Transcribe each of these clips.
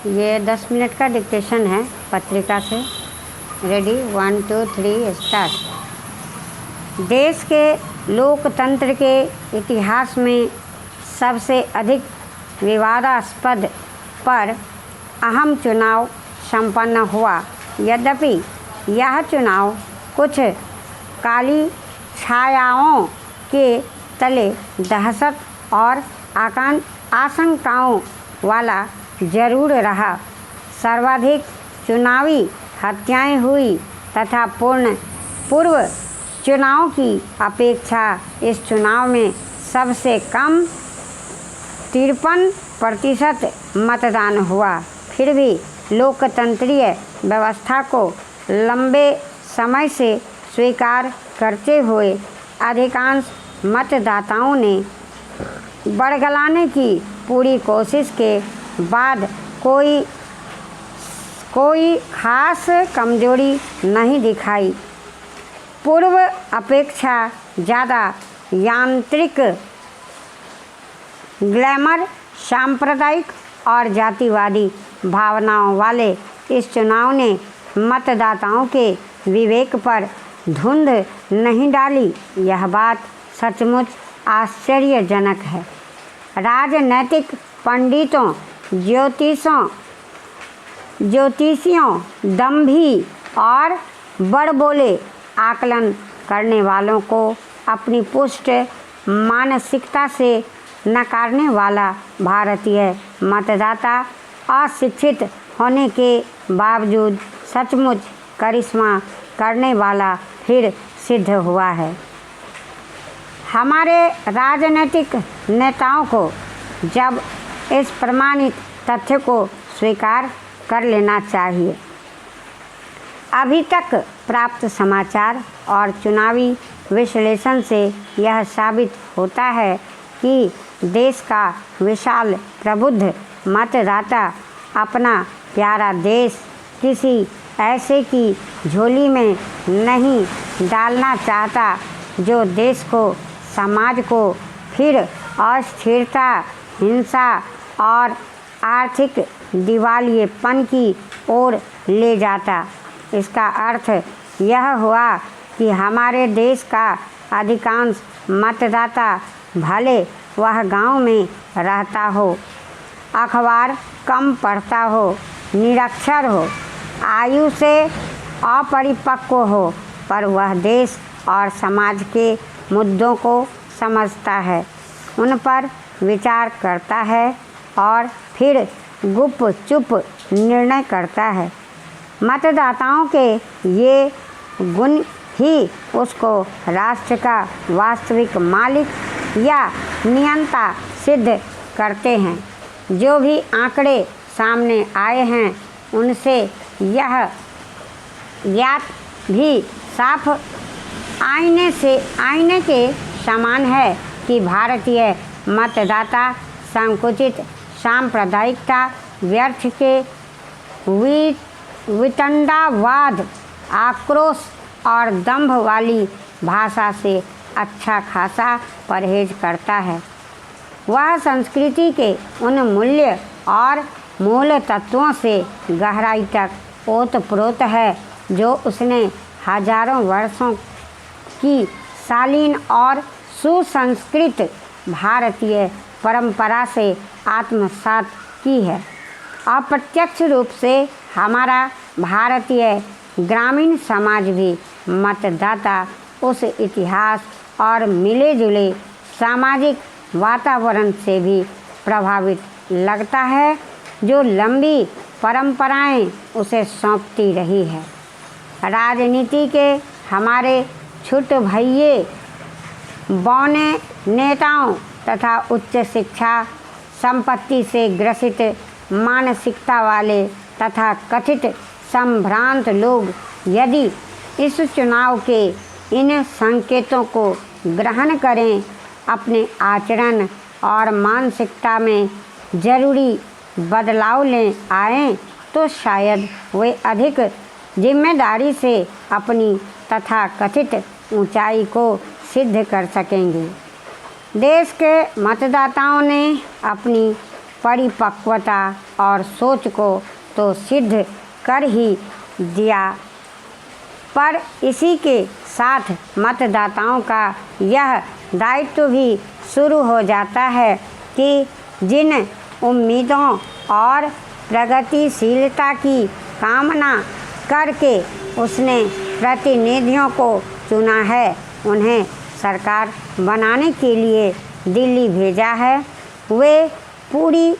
ये 10 मिनट का डिक्टेशन है पत्रिका से। Ready 1 2 3 start. देश के लोकतंत्र के इतिहास में सबसे अधिक विवादास्पद पर अहम चुनाव संपन्न हुआ। यद्यपि यह चुनाव कुछ काली छायाओं के तले दहशत और आशंकाओं वाला जरूर रहा। सर्वाधिक चुनावी हत्याएं हुई तथा पूर्व चुनाव की अपेक्षा इस चुनाव में सबसे कम 53% मतदान हुआ। फिर भी लोकतंत्रीय व्यवस्था को लंबे समय से स्वीकार करते हुए अधिकांश मतदाताओं ने बरगलाने की पूरी कोशिश के बाद कोई खास कमजोरी नहीं दिखाई। पूर्व अपेक्षा ज़्यादा यांत्रिक, ग्लैमर, सांप्रदायिक और जातिवादी भावनाओं वाले इस चुनाव ने मतदाताओं के विवेक पर धुंध नहीं डाली। यह बात सचमुच आश्चर्यजनक है। राजनैतिक पंडितों, ज्योतिषियों, दंभी और बड़बोले आकलन करने वालों को अपनी पुष्ट मानसिकता से नकारने वाला भारतीय मतदाता अशिक्षित होने के बावजूद सचमुच करिश्मा करने वाला फिर सिद्ध हुआ है। हमारे राजनीतिक नेताओं को जब इस प्रमाणित तथ्य को स्वीकार कर लेना चाहिए। अभी तक प्राप्त समाचार और चुनावी विश्लेषण से यह साबित होता है कि देश का विशाल प्रबुद्ध मतदाता अपना प्यारा देश किसी ऐसे की झोली में नहीं डालना चाहता जो देश को, समाज को फिर अस्थिरता, हिंसा और आर्थिक दिवालियेपन की ओर ले जाता। इसका अर्थ यह हुआ कि हमारे देश का अधिकांश मतदाता, भले वह गांव में रहता हो, अखबार कम पढ़ता हो, निरक्षर हो, आयु से अपरिपक्व हो, पर वह देश और समाज के मुद्दों को समझता है, उन पर विचार करता है और फिर गुपचुप निर्णय करता है। मतदाताओं के ये गुण ही उसको राष्ट्र का वास्तविक मालिक या नियंता सिद्ध करते हैं। जो भी आंकड़े सामने आए हैं उनसे यह ज्ञात भी साफ आईने के समान है कि भारतीय मतदाता संकुचित सांप्रदायिकता, व्यर्थ के वितंडावाद, आक्रोश और दंभ वाली भाषा से अच्छा खासा परहेज करता है। वह संस्कृति के उन मूल्य और मूल तत्वों से गहराई तक ओतप्रोत है जो उसने हजारों वर्षों की शालीन और सुसंस्कृत भारतीय परंपरा से आत्मसात की है। अप्रत्यक्ष रूप से हमारा भारतीय ग्रामीण समाज भी मतदाता उस इतिहास और मिले जुले सामाजिक वातावरण से भी प्रभावित लगता है जो लंबी परंपराएं उसे सौंपती रही है। राजनीति के हमारे छोटे भैये बौने नेताओं तथा उच्च शिक्षा संपत्ति से ग्रसित मानसिकता वाले तथा कथित संभ्रांत लोग यदि इस चुनाव के इन संकेतों को ग्रहण करें, अपने आचरण और मानसिकता में जरूरी बदलाव ले आएं, तो शायद वे अधिक जिम्मेदारी से अपनी तथा कथित ऊंचाई को सिद्ध कर सकेंगे। देश के मतदाताओं ने अपनी परिपक्वता और सोच को तो सिद्ध कर ही दिया, पर इसी के साथ मतदाताओं का यह दायित्व भी शुरू हो जाता है कि जिन उम्मीदों और प्रगतिशीलता की कामना करके उसने प्रतिनिधियों को चुना है, उन्हें सरकार बनाने के लिए दिल्ली भेजा है, वे पूरी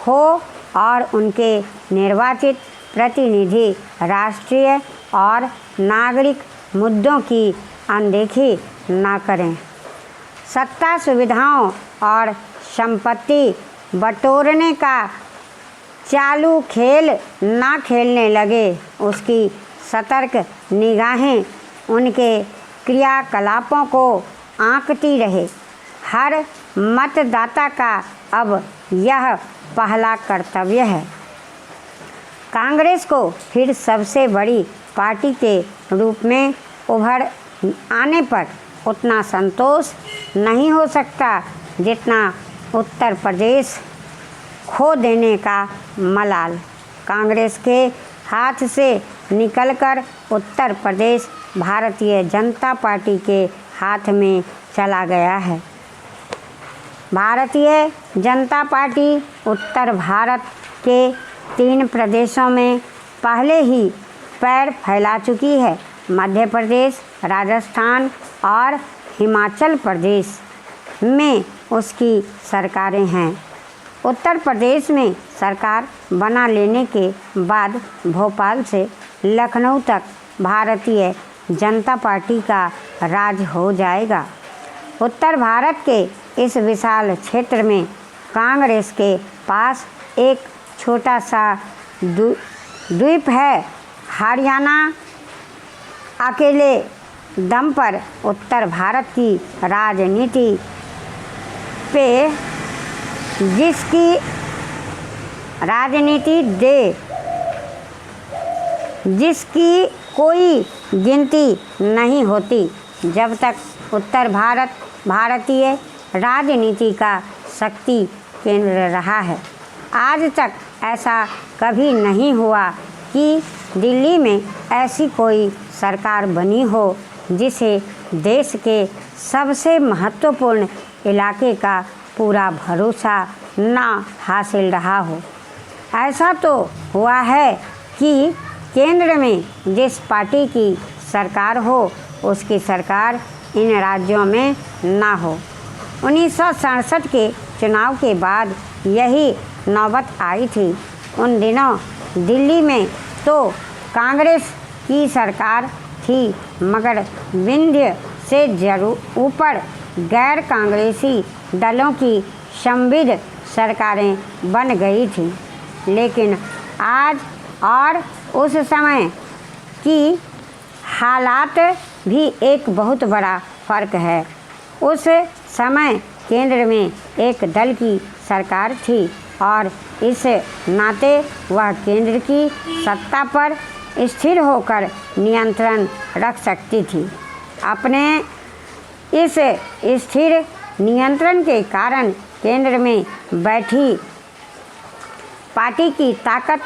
हो और उनके निर्वाचित प्रतिनिधि राष्ट्रीय और नागरिक मुद्दों की अनदेखी न करें, सत्ता सुविधाओं और संपत्ति बटोरने का चालू खेल ना खेलने लगे, उसकी सतर्क निगाहें उनके क्रियाकलापों को आंकती रहे। हर मतदाता का अब यह पहला कर्तव्य है। कांग्रेस को फिर सबसे बड़ी पार्टी के रूप में उभर आने पर उतना संतोष नहीं हो सकता जितना उत्तर प्रदेश खो देने का मलाल। कांग्रेस के हाथ से निकलकर उत्तर प्रदेश भारतीय जनता पार्टी के हाथ में चला गया है। भारतीय जनता पार्टी उत्तर भारत के 3 प्रदेशों में पहले ही पैर फैला चुकी है। मध्य प्रदेश, राजस्थान और हिमाचल प्रदेश में उसकी सरकारें हैं। उत्तर प्रदेश में सरकार बना लेने के बाद भोपाल से लखनऊ तक भारतीय जनता पार्टी का राज हो जाएगा। उत्तर भारत के इस विशाल क्षेत्र में कांग्रेस के पास एक छोटा सा द्वीप है। हरियाणा अकेले दम पर उत्तर भारत की राजनीति पे जिसकी कोई गिनती नहीं होती। जब तक उत्तर भारत भारतीय राजनीति का शक्ति केंद्र रहा है, आज तक ऐसा कभी नहीं हुआ कि दिल्ली में ऐसी कोई सरकार बनी हो जिसे देश के सबसे महत्वपूर्ण इलाके का पूरा भरोसा ना हासिल रहा हो। ऐसा तो हुआ है कि केंद्र में जिस पार्टी की सरकार हो उसकी सरकार इन राज्यों में ना हो। 1967 के चुनाव के बाद यही नौबत आई थी। उन दिनों दिल्ली में तो कांग्रेस की सरकार थी, मगर विंध्य से जरूर ऊपर गैर कांग्रेसी दलों की संविध सरकारें बन गई थी। लेकिन आज और उस समय की हालात भी एक बहुत बड़ा फ़र्क है। उस समय केंद्र में एक दल की सरकार थी और इस नाते वह केंद्र की सत्ता पर स्थिर होकर नियंत्रण रख सकती थी। अपने इस स्थिर नियंत्रण के कारण केंद्र में बैठी पार्टी की ताकत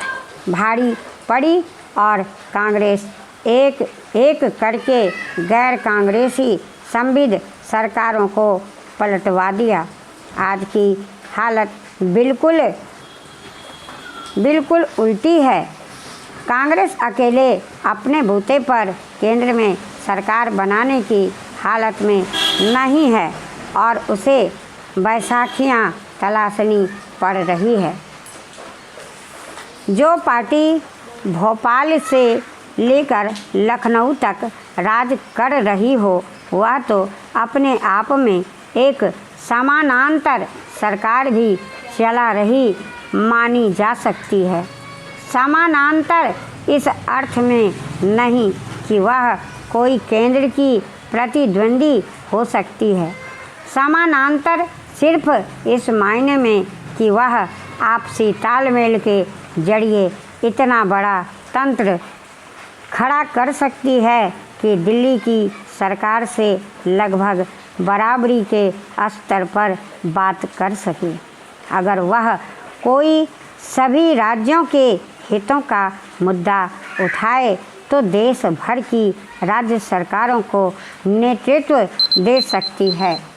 भारी पड़ी और कांग्रेस एक एक करके गैर कांग्रेसी संविध सरकारों को पलटवा दिया। आज की हालत बिल्कुल उल्टी है। कांग्रेस अकेले अपने बूते पर केंद्र में सरकार बनाने की हालत में नहीं है और उसे बैसाखियां तलाशनी पड़ रही है। जो पार्टी भोपाल से लेकर लखनऊ तक राज कर रही हो वह तो अपने आप में एक समानांतर सरकार भी चला रही मानी जा सकती है। समानांतर इस अर्थ में नहीं कि वह कोई केंद्र की प्रतिद्वंदी हो सकती है। समानांतर सिर्फ इस मायने में कि वह आपसी तालमेल के जरिए इतना बड़ा तंत्र खड़ा कर सकती है कि दिल्ली की सरकार से लगभग बराबरी के स्तर पर बात कर सके। अगर वह कोई सभी राज्यों के हितों का मुद्दा उठाए तो देश भर की राज्य सरकारों को नेतृत्व दे सकती है।